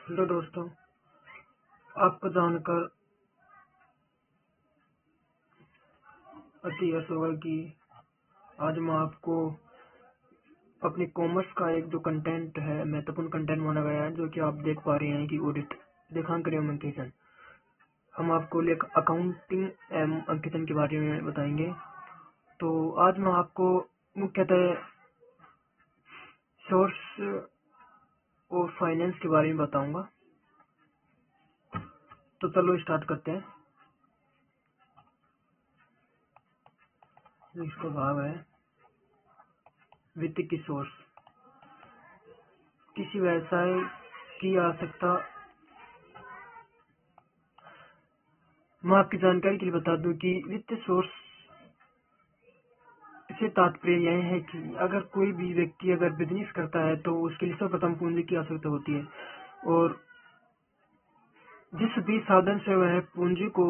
Hello दोस्तों, आपको जानकर अति हर्ष होगा कि आज मैं आपको अपनी कॉमर्स का एक जो कंटेंट है, महत्वपूर्ण कंटेंट माना गया है, जो कि आप देख पा रहे हैं कि ऑडिट लेखांकन एवं अंकेक्षण। हम आपको अकाउंटिंग एवं अंकेक्षण के बारे में बताएंगे। तो आज मैं आपको मुख्यतः सोर्स और फाइनेंस के बारे में बताऊंगा। तो चलो स्टार्ट करते हैं। इसका भाग है वित्त की सोर्स। किसी व्यवसाय की आवश्यकता। मैं आपकी जानकारी के लिए बता दूं कि वित्त सोर्स से तात्पर्य यह है कि अगर कोई भी व्यक्ति अगर बिजनेस करता है तो उसके लिए सर्वप्रथम पूंजी की आवश्यकता होती है, और जिस भी साधन से वह पूंजी को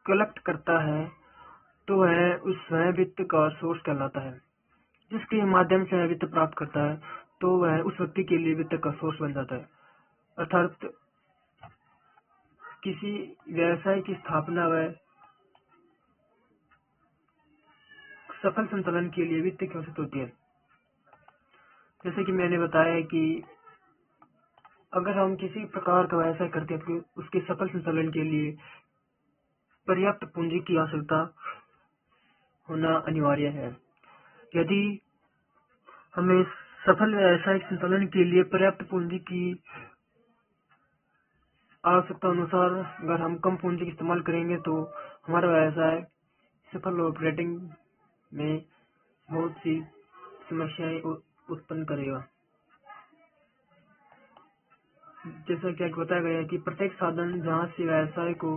कलेक्ट करता है तो वह वित्त का सोर्स कहलाता है। जिसके माध्यम से वह वित्त प्राप्त करता है तो वह उस व्यक्ति के लिए वित्त का सोर्स बन जाता है। अर्थात किसी व्यवसाय की स्थापना व सफल संचालन के लिए वित्त की आवश्यकता होती है। जैसे कि मैंने बताया कि अगर हम किसी प्रकार का व्यवसाय करते हैं तो उसके सफल संचालन के लिए पर्याप्त पूंजी की आवश्यकता होना अनिवार्य है। यदि हमें सफल व्यवसायिक संचालन के लिए पर्याप्त पूंजी की आवश्यकता अनुसार अगर हम कम पूंजी का इस्तेमाल करेंगे तो हमारा व्यवसाय सफल ऑपरेटिंग में बहुत सी समस्याएं उत्पन्न करेगा। जैसा कि आपको बताया गया है कि प्रत्येक साधन जहां से व्यवसाय को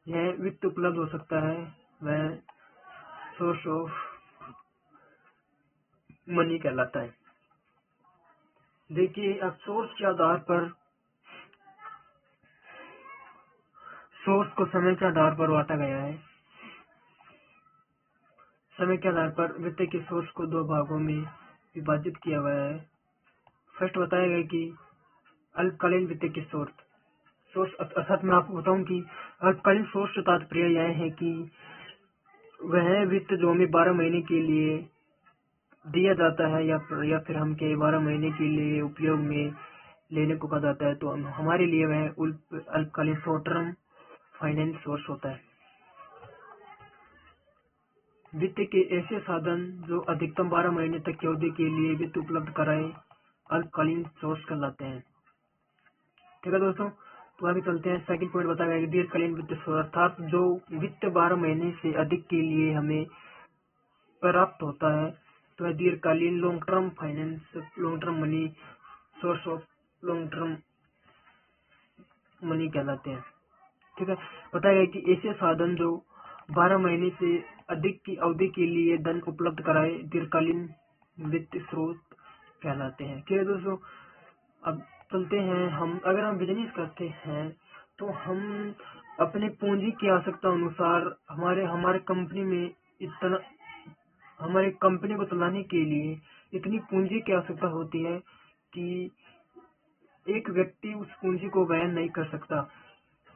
यह वित्त उपलब्ध हो सकता है वह सोर्स ऑफ मनी कहलाता है। देखिए, अब सोर्स के आधार पर सोर्स को समय के आधार पर बांटा गया है। समय के आधार पर वित्त के सोर्स को दो भागों में विभाजित किया गया है। फर्स्ट बताया गया कि अल्पकालीन वित्त के सोर्स अर्थात मैं आपको बताऊं कि अल्पकालीन सोर्स से तात्पर्य यह है कि वह वित्त जो हमें 12 महीने के लिए दिया जाता है या फिर हम के 12 महीने के लिए उपयोग में लेने को कहा जाता है, तो हमारे लिए वह अल्पकालीन शॉर्ट टर्म फाइनेंस सोर्स होता है। वित्त के ऐसे साधन जो अधिकतम 12 महीने तक की अवधि के लिए वित्त उपलब्ध कराए अल्पकालीन सोर्स कहलाते हैं। ठीक है दोस्तों, तो अभी चलते हैं। सेकंड पॉइंट बताया गया दीर्घकालीन वित्त सोर्स, अर्थात जो वित्त 12 महीने से अधिक के लिए हमें प्राप्त होता है तो वह दीर्घकालीन long term finance, long term money, source of long term money कहलाते हैं। ठीक है, बताया गया कि ऐसे साधन जो 12 महीने से अधिक की अवधि के लिए धन उपलब्ध कराए दीर्घकालीन वित्त स्रोत कहलाते हैं। ठीक है दोस्तों, अब चलते हैं। अगर हम बिजनेस करते हैं तो हम अपने पूंजी की आवश्यकता अनुसार हमारे कंपनी में इतना हमारे कंपनी को चलाने के लिए इतनी पूंजी की आवश्यकता होती है कि एक व्यक्ति उस पूंजी को वहन नहीं कर सकता।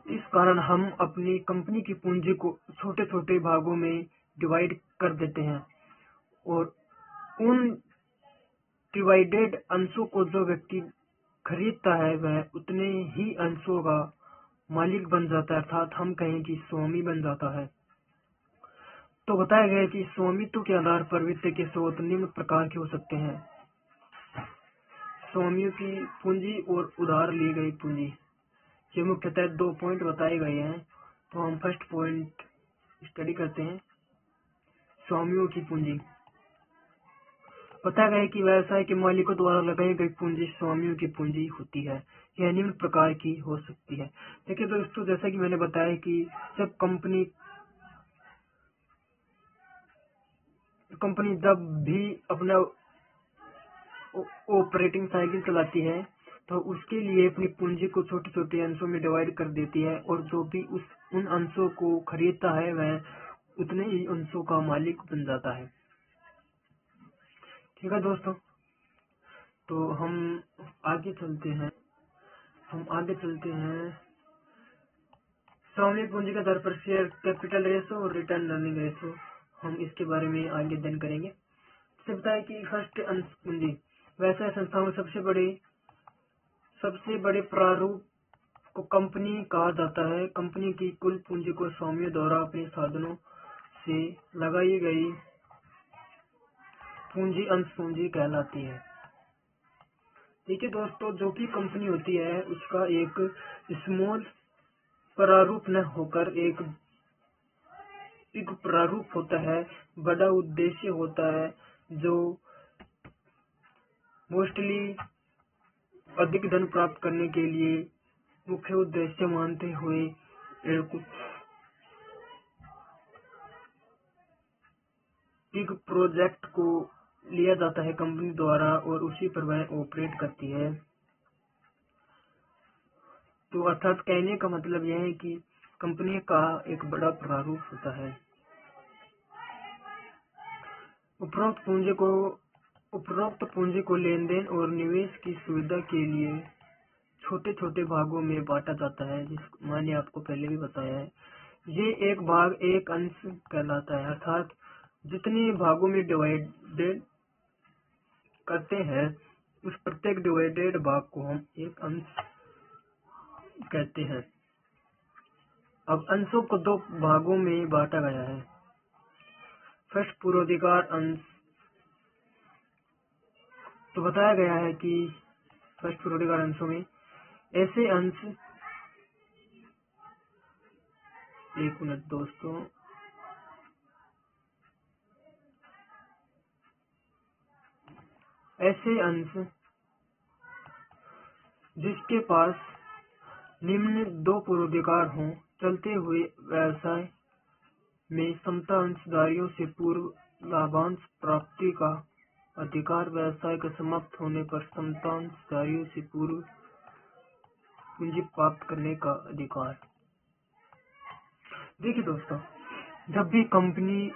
इस कारण हम अपनी कंपनी की पूंजी को छोटे छोटे भागों में डिवाइड कर देते हैं, और उन डिवाइडेड अंशों को जो व्यक्ति खरीदता है वह उतने ही अंशों का मालिक बन जाता है, अर्थात हम कहें कि स्वामी बन जाता है। तो बताया गया कि स्वामित्व के आधार पर वित्त के स्रोत निम्न प्रकार के हो सकते हैं। स्वामियों की पूंजी और उधार ली गई पूंजी, ये मुख्यतः 2 पॉइंट बताए गए हैं। तो हम फर्स्ट पॉइंट स्टडी करते हैं। स्वामियों की पूंजी। बताया गया कि व्यवसाय के मालिकों द्वारा लगाई गई पूंजी स्वामियों की पूंजी होती है। यह निम्न प्रकार की हो सकती है। देखिए दोस्तों, जैसा कि मैंने बताया कि जब कंपनी जब भी अपना ऑपरेटिंग साइकिल चलाती है तो उसके लिए अपनी पूंजी को छोटे छोटे अंशों में डिवाइड कर देती है, और जो भी उन अंशों को खरीदता है वह उतने ही अंशों का मालिक बन जाता है। ठीक है दोस्तों, तो हम आगे चलते हैं। स्वामी पूंजी का दर पर शेयर कैपिटल रेशो और रिटर्न अर्निंग रेशो, हम इसके बारे में आगे अध्ययन करेंगे। इससे बताया कि फर्स्ट अंश पूंजी, वैसे संस्थाओं में सबसे बड़े प्रारूप को कंपनी कहा जाता है। कंपनी की कुल पूंजी को स्वामियों द्वारा अपने साधनों से लगाई गई पूंजी अंश पूंजी कहलाती है। ठीक है दोस्तों, जो भी कंपनी होती है उसका एक स्मॉल प्रारूप न होकर एक बिग प्रारूप होता है, बड़ा उद्देश्य होता है, जो मोस्टली अधिक धन प्राप्त करने के लिए मुख्य उद्देश्य मानते हुए एक बिग प्रोजेक्ट को लिया जाता है कंपनी द्वारा और उसी पर वह ऑपरेट करती है। तो अर्थात कहने का मतलब यह है कि कंपनी का एक बड़ा प्रारूप होता है। उपरोक्त पूंजी को लेन देन और निवेश की सुविधा के लिए छोटे छोटे भागों में बांटा जाता है, जिस मैंने आपको पहले भी बताया है। ये एक भाग एक अंश कहलाता है, अर्थात जितने भागों में डिवाइडेड करते हैं उस प्रत्येक डिवाइडेड भाग को हम एक अंश कहते हैं। अब अंशों को दो भागों में बांटा गया है। फर्स्ट पूर्वाधिकार अंश, तो बताया गया है कि फर्स्ट पूर्वाधिकार अंशों में ऐसे अंश, एक मिनट दोस्तों, ऐसे अंश जिसके पास निम्न दो पूर्वाधिकार हों, चलते हुए व्यवसाय में समता अंशधारियों से पूर्व लाभांश प्राप्ति का अधिकार, व्यवसाय के समाप्त होने पर समता अंशधारियों से पूर्व पूंजी प्राप्त करने का अधिकार। देखिए दोस्तों, जब भी कंपनी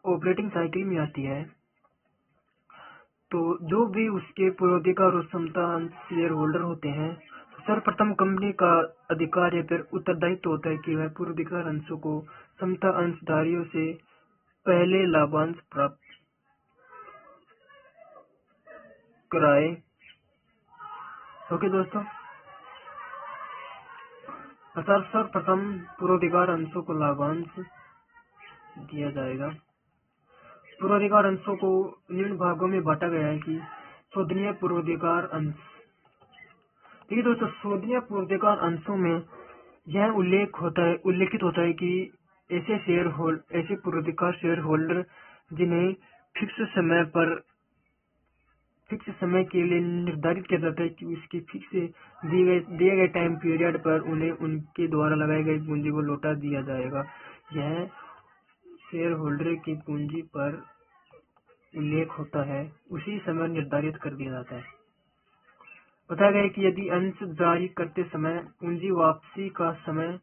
ऑपरेटिंग साइकिल में आती है तो जो भी उसके पूर्वाधिकार और समता अंश शेयर होल्डर होते हैं, सर्वप्रथम कंपनी का अधिकार या फिर उत्तरदायित्व होता है कि वह पूर्वाधिकार अंशों को समता अंशधारियों से पहले लाभांश प्राप्त कराए। ओके दोस्तों, अर्थात सर्वप्रथम पूर्वाधिकार अंशों को लाभांश दिया जाएगा। पूर्वाधिकार अंशों को निम्न भागों में बांटा गया है कि शोधनीय पूर्वाधिकार अंश। ठीक है दोस्तों, शोधनीय पूर्वाधिकार अंशों में यह उल्लेखित होता है कि ऐसे पूर्वाधिकार शेयर होल्डर जिन्हें फिक्स समय के लिए निर्धारित किया जाता है कि उसकी फिक्स दिए गए टाइम पीरियड पर उन्हें उनके द्वारा लगाई गई पूंजी को लौटा दिया जाएगा। यह शेयर होल्डर की पूंजी पर उल्लेख होता है, उसी समय निर्धारित कर दिया जाता है। बताया गया कि यदि अंश जारी करते समय पूंजी वापसी का समय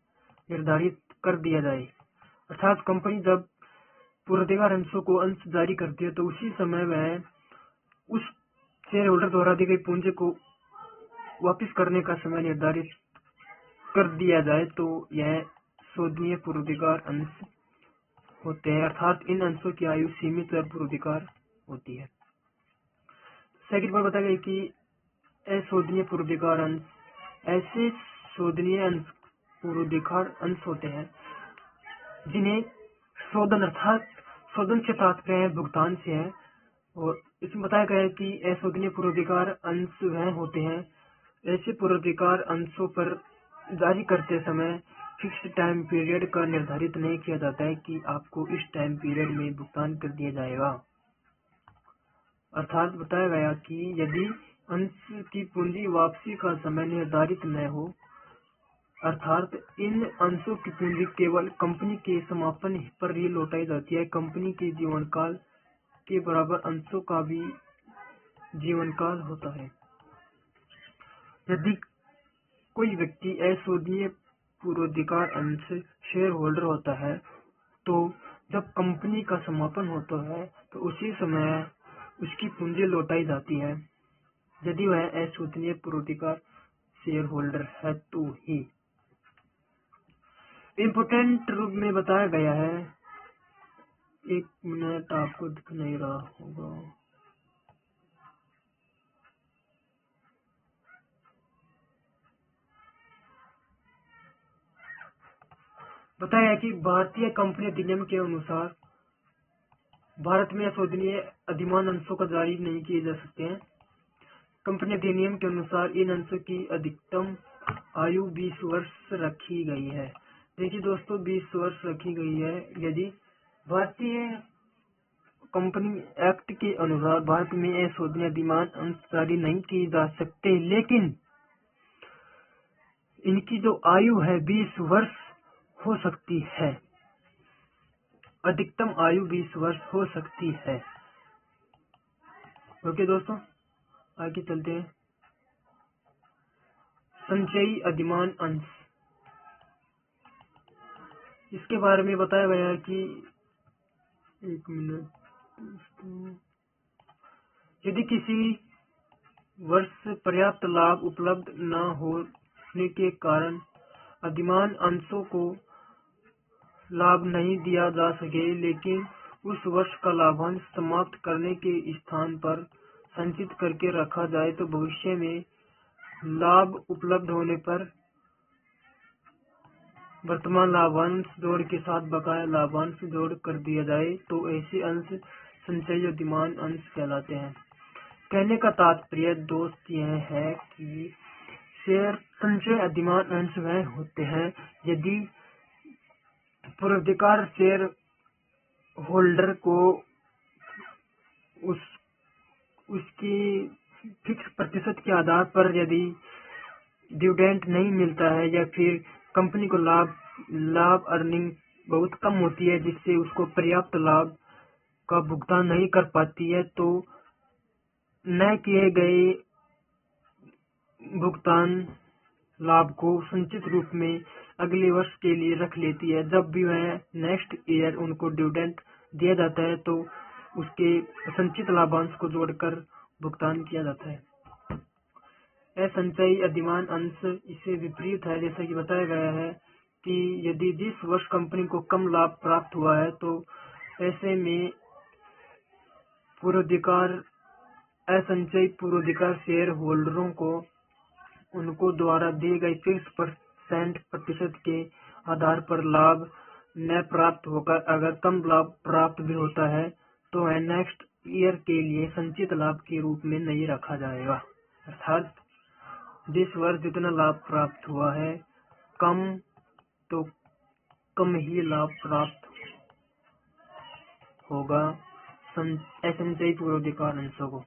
निर्धारित कर दिया जाए, अर्थात कंपनी जब पूर्वाधिकार अंशों को अंश जारी करती है तो उसी समय वह उस शेयर होल्डर द्वारा दी गई पूंजी को वापस करने का समय निर्धारित कर दिया जाए, तो यह शोधनीय पूर्वाधिकार अंश होते हैं, अर्थात इन अंशों की आयु सीमित और पूर्वाधिकार होती है। सेकंड बार बताया गया कि अशोधनीय पूर्वाधिकार अंश, ऐसे शोधनीय पूर्वाधिकार अंश होते हैं जिन्हें शोधन, अर्थात शोधन से तात्पर्य भुगतान से है, और इसमें बताया गया है कि अशोधनीय पूर्वाधिकार अंश वह होते हैं, ऐसे पूर्वाधिकार अंशों पर जारी करते समय फिक्स टाइम पीरियड का निर्धारित नहीं किया जाता है कि आपको इस टाइम पीरियड में भुगतान कर दिया जाएगा। अर्थात बताया गया कि यदि अंश की पूंजी वापसी का समय निर्धारित न हो, अर्थात इन अंशों की पूंजी केवल कंपनी के समापन पर ही लौटाई जाती है। कंपनी के जीवनकाल के बराबर अंशों का भी जीवनकाल होता है। यदि कोई व्यक्ति अशोधनीय पूर्वाधिकार अंश शेयर होल्डर होता है, तो जब कंपनी का समापन होता है तो उसी समय उसकी पूंजी लौटाई जाती है यदि वह अशोधनीय पूर्वाधिकार शेयर होल्डर है तो ही। इम्पोर्टेंट रूप में बताया गया है, 1 मिनट, आपको दिख नहीं रहा होगा। बताया कि भारतीय कंपनी अधिनियम के अनुसार भारत में अशोधनीय अधिमान अंशों का जारी नहीं किए जा सकते हैं। कंपनी अधिनियम के अनुसार इन अंशों की अधिकतम आयु 20 वर्ष रखी गई है। देखिए दोस्तों, 20 वर्ष रखी गई है। यदि भारतीय कंपनी एक्ट के अनुसार भारत में अशोधनीय अधिमान अंश जारी नहीं किए जा सकते, लेकिन इनकी जो आयु है 20 वर्ष हो सकती है। अधिकतम आयु 20 वर्ष हो सकती है। ओके दोस्तों, आगे चलते हैं। संचयी अधिमान अंश, इसके बारे में बताया गया है कि 1 मिनट, यदि किसी वर्ष पर्याप्त लाभ उपलब्ध न होने के कारण अधिमान अंशों को लाभ नहीं दिया जा सके, लेकिन उस वर्ष का लाभांश समाप्त करने के स्थान पर संचित करके रखा जाए, तो भविष्य में लाभ उपलब्ध होने पर वर्तमान लाभांश जोड़ के साथ बकाया लाभांश जोड़ कर दिया जाए, तो ऐसे अंश संचयी अधिमान अंश कहलाते हैं। कहने का तात्पर्य दोस्त यह है कि शेयर संचय अधिमान अंश वह होते हैं यदि पूर्वाधिकार शेयर होल्डर को उसकी फिक्स प्रतिशत के आधार पर यदि डिविडेंड नहीं मिलता है, या फिर कंपनी को लाभ अर्निंग बहुत कम होती है जिससे उसको पर्याप्त लाभ का भुगतान नहीं कर पाती है, तो न किए गए भुगतान लाभ को संचित रूप में अगले वर्ष के लिए रख लेती है। जब भी वह नेक्स्ट ईयर उनको डिविडेंड दिया जाता है तो उसके संचित लाभांश को जोड़कर भुगतान किया जाता है। यह संचयी अधिमान अंश इससे विपरीत है। जैसा कि बताया गया है कि यदि जिस वर्ष कंपनी को कम लाभ प्राप्त हुआ है, तो ऐसे में पूर्वाधिकार असंचयी पूर्वाधिकार शेयर होल्डरों को उनको द्वारा दिए गए फिक्स प्रतिशत के आधार पर लाभ न प्राप्त होकर अगर कम लाभ प्राप्त भी होता है तो वह नेक्स्ट ईयर के लिए संचित लाभ के रूप में नहीं रखा जाएगा। अर्थात जिस वर्ष जितना लाभ प्राप्त हुआ है कम, तो कम ही लाभ प्राप्त होगा असंचयी पूर्वाधिकार अंशों को।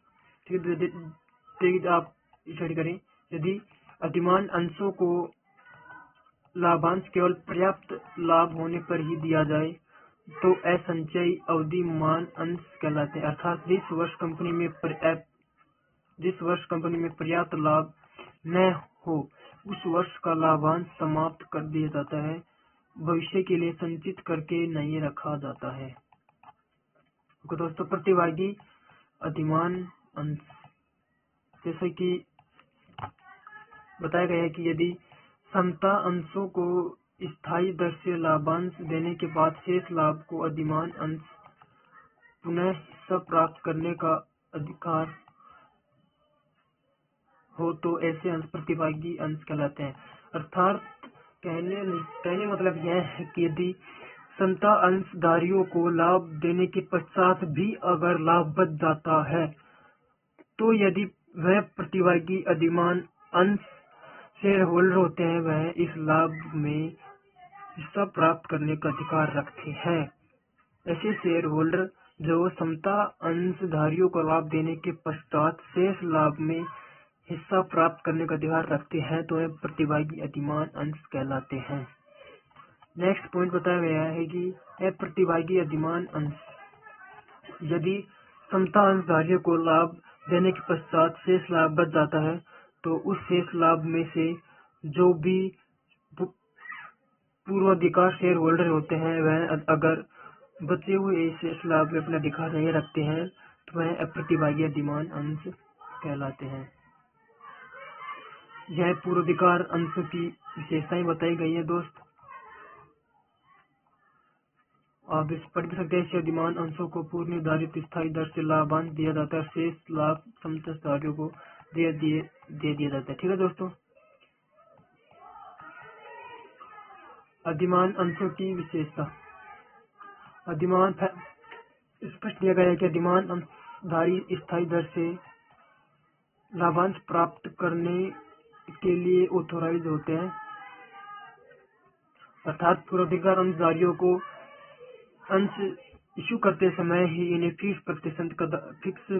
ठीक, आप स्टडी करें। यदि अधिमान अंशों को लाभांश केवल पर्याप्त लाभ होने पर ही दिया जाए तो असंचयी अधिमान अंश कहलाते हैं। अर्थात जिस वर्ष कंपनी में पर्याप्त लाभ न हो उस वर्ष का लाभांश समाप्त कर दिया जाता है, भविष्य के लिए संचित करके नहीं रखा जाता है। तो दोस्तों, प्रतिभागी अधिमान अंश, जैसे कि बताया गया है कि यदि समता अंशों को स्थायी दर से लाभांश देने के बाद शेष लाभ को अधिमान अंश पुनः हिस्सा प्राप्त करने का अधिकार हो, तो ऐसे अंश प्रतिभागी अंश कहलाते हैं। अर्थात कहने मतलब यह है कि यदि समता अंशधारियों को लाभ देने के पश्चात भी अगर लाभ बच जाता है, तो यदि वह प्रतिभागी अधिमान अंश शेयर होल्डर होते हैं, वह इस लाभ में हिस्सा प्राप्त करने का अधिकार रखते हैं। ऐसे शेयर होल्डर जो समता अंशधारियों को लाभ देने के पश्चात शेष लाभ में हिस्सा प्राप्त करने का अधिकार रखते हैं, तो वह प्रतिभागी अधिमान अंश कहलाते हैं। नेक्स्ट पॉइंट बताया गया है कि यह प्रतिभागी अधिमान अंश, यदि समता अंशधारियों को लाभ देने के पश्चात शेष लाभ बच जाता है, तो उस शेष लाभ में से जो भी पूर्वाधिकार शेयर होल्डर होते हैं, वह अगर बचे हुए शेष लाभ में अपना अधिकार नहीं रखते हैं, वह अप्रतिभागी अधिमान अंश कहलाते हैं। यह पूर्वाधिकार अंशों की विशेषताएं बताई गई है दोस्त, आप इस पढ़ सकते हैं। अधिमान अंशों को पूर्व निर्धारित स्थायी दर से लाभांश दिया जाता है, शेष लाभ समझदारियों को दे दिया जाता है। ठीक है दोस्तों, अधिमान अंशों की विशेषता। अधिमान स्पष्ट दिया गया है कि अधिमान अंशधारी स्थायी दर से लाभांश प्राप्त करने के लिए ऑथोराइज होते हैं, अर्थात पूर्वाधिकार अंशधारियों को अंश इशू करते समय ही इन्हें फिक्स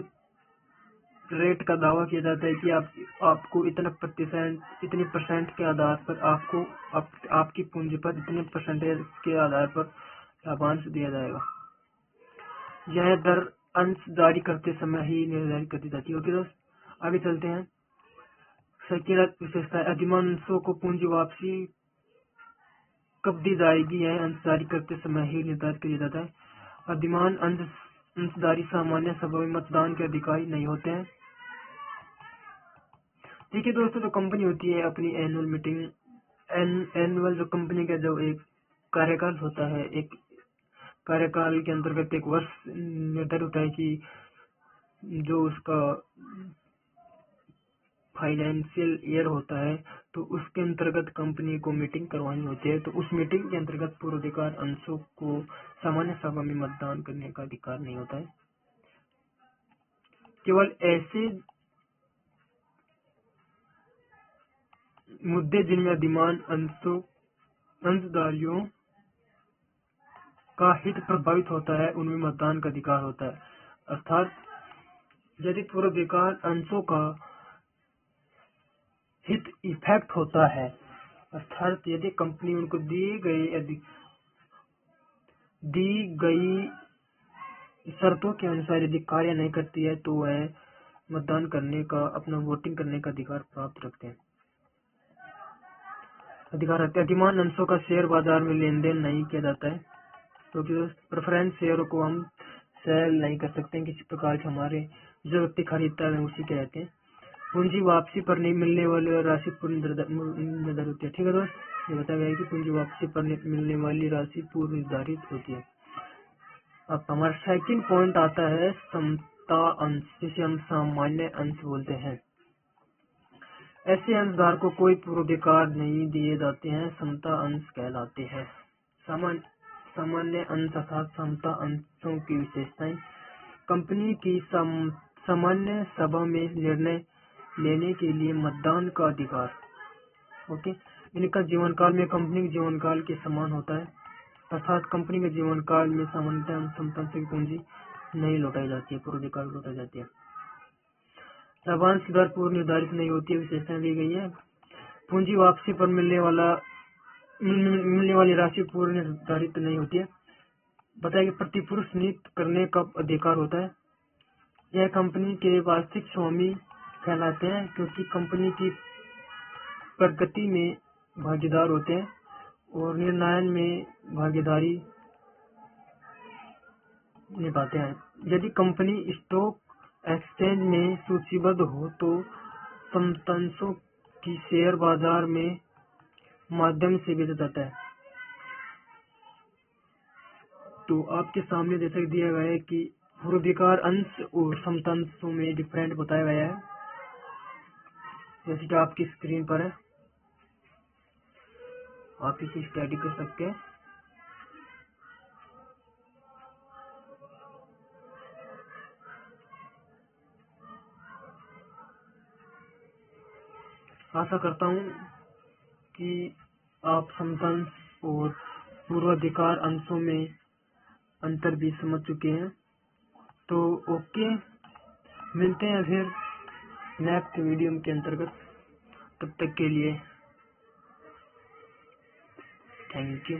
रेट का दावा किया जाता है कि आपको इतने परसेंट के आधार पर आपकी पूंजी पर इतने परसेंटेज के आधार पर लाभांश दिया जाएगा। यह दर अंश जारी करते समय ही निर्धारित कर दी जाती है। ओके दोस्त, आगे चलते हैं। सेकंड विशेषता, अधिमान अंशों को पूंजी वापसी कब दी जाएगी, यह अंश जारी करते समय ही निर्धारित किया जाता है। अधिमान अंशधारी सामान्य सभा में मतदान के अधिकारी नहीं होते हैं। देखिए दोस्तों, जो कंपनी होती है अपनी एनुअल मीटिंग, एनुअल जो कंपनी का जो एक कार्यकाल होता है, एक कार्यकाल के अंतर्गत एक वर्ष निर्धारित होता है कि जो उसका फाइनेंशियल ईयर होता है, तो उसके अंतर्गत कंपनी को मीटिंग करवानी होती है। तो उस मीटिंग के अंतर्गत पूर्वाधिकार अंशों को सामान्य सभा में मतदान करने का अधिकार नहीं होता है। केवल ऐसे मुद्दे जिनमें अधिमान अंशधारियों का हित प्रभावित होता है, उनमें मतदान का अधिकार होता है। अर्थात यदि पूर्वाधिकार अंशों का हित इफेक्ट होता है, अर्थात यदि कंपनी उनको दी गई शर्तों के अनुसार यदि कार्य नहीं करती है, तो वह मतदान करने का, अपना वोटिंग करने का अधिकार प्राप्त रखते हैं। अधिमान अंशों का शेयर बाजार में लेन देन नहीं किया जाता है, क्योंकि प्रेफरेंस शेयरों को हम सेल नहीं कर सकते हैं किसी प्रकार के। हमारे जो व्यक्ति खरीदता है उसी के रहते हैं। पूंजी वापसी पर नहीं मिलने वाली राशि पूर्व निर्धारित होती है। ठीक है दोस्त, ये बताया गया है कि पूंजी वापसी पर मिलने वाली राशि पूर्व निर्धारित होती है। अब हमारा सेकंड पॉइंट आता है समता अंश, जिसे हम सामान्य अंश बोलते हैं। ऐसे अंशधारक को कोई पूर्वाधिकार नहीं दिए जाते हैं, समता अंश कहलाते हैं। सामान्य अंश अर्थात समता अंशों की विशेषताएं। कंपनी की सामान्य सभा में निर्णय लेने के लिए मतदान का अधिकार। ओके, इनका जीवन काल में कंपनी के जीवन काल के समान होता है, अर्थात कंपनी के जीवन काल में सामान्यतः समता से पूंजी नहीं लौटाई जाती है, पूर्वाधिकार लौटाई जाती है। लाभांश दर पूर्व निर्धारित नहीं होती है, विशेषताएं दी गई है। पूंजी वापसी पर मिलने वाली राशि पूर्व निर्धारित नहीं होती है। बताया कि प्रतिपुरुष नियुक्त करने का अधिकार होता है। यह कंपनी के वास्तविक स्वामी कहलाते हैं, क्योंकि कंपनी की प्रगति में भागीदार होते हैं और निर्णय में भागीदारी निभाते हैं। यदि कंपनी स्टॉक एक्सचेंज में सूचीबद्ध हो, तो समतांशों की शेयर बाजार में माध्यम से बेचा जाता है। तो आपके सामने जैसे दिया गया है कि पूर्वाधिकार अंश और समतांशों में डिफरेंट बताया गया है, जैसे कि आपकी स्क्रीन पर है, आप इसे स्टडी कर सकते हैं। आशा करता हूँ कि आप समतांश और पूर्वाधिकार अंशों में अंतर भी समझ चुके हैं। तो ओके, मिलते हैं फिर नेक्स्ट वीडियो के अंतर्गत। तब तक के लिए थैंक यू।